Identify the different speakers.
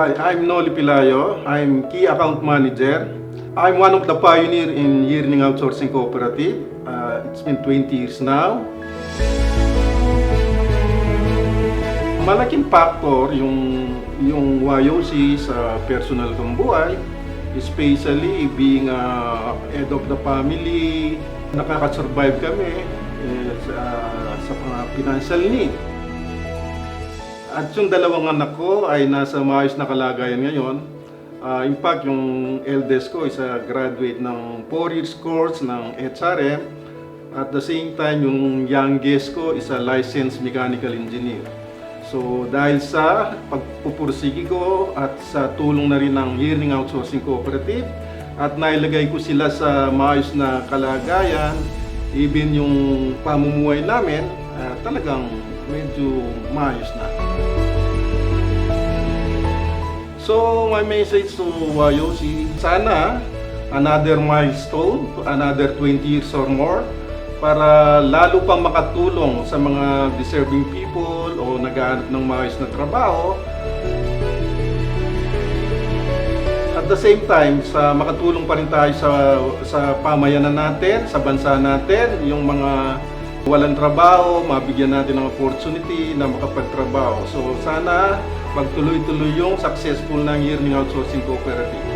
Speaker 1: Hi, I'm Noli Pilayo. I'm Key Account Manager. I'm one of the pioneer in Yearning Outsourcing Cooperative. It's been 20 years now. Malaking factor yung YOC sa personal kong buhay, especially being head of the family. Nakaka-survive kami sa mga financial need. At yung dalawang anak ko ay nasa maayos na kalagayan ngayon. In fact, yung eldest ko is a graduate ng 4 years course ng HRM. At the same time, yung youngest ko is a licensed mechanical engineer. So dahil sa pagpupursigi ko at sa tulong na rin ng Yearning Outsourcing Cooperative at nailagay ko sila sa maayos na kalagayan, even yung pamumuhay namin talagang medyo maayos na. So my message to YOC, sana another milestone, another 20 years or more para lalo pang makatulong sa mga deserving people o naghahanap ng maayos na trabaho. At the same time, makatulong pa rin tayo sa pamayanan natin, sa bansa natin, yung mga walang trabaho, mabigyan natin ng opportunity na makapagtrabaho. So sana magtuloy-tuloy yung successful ng Yearning Outsourcing Cooperative.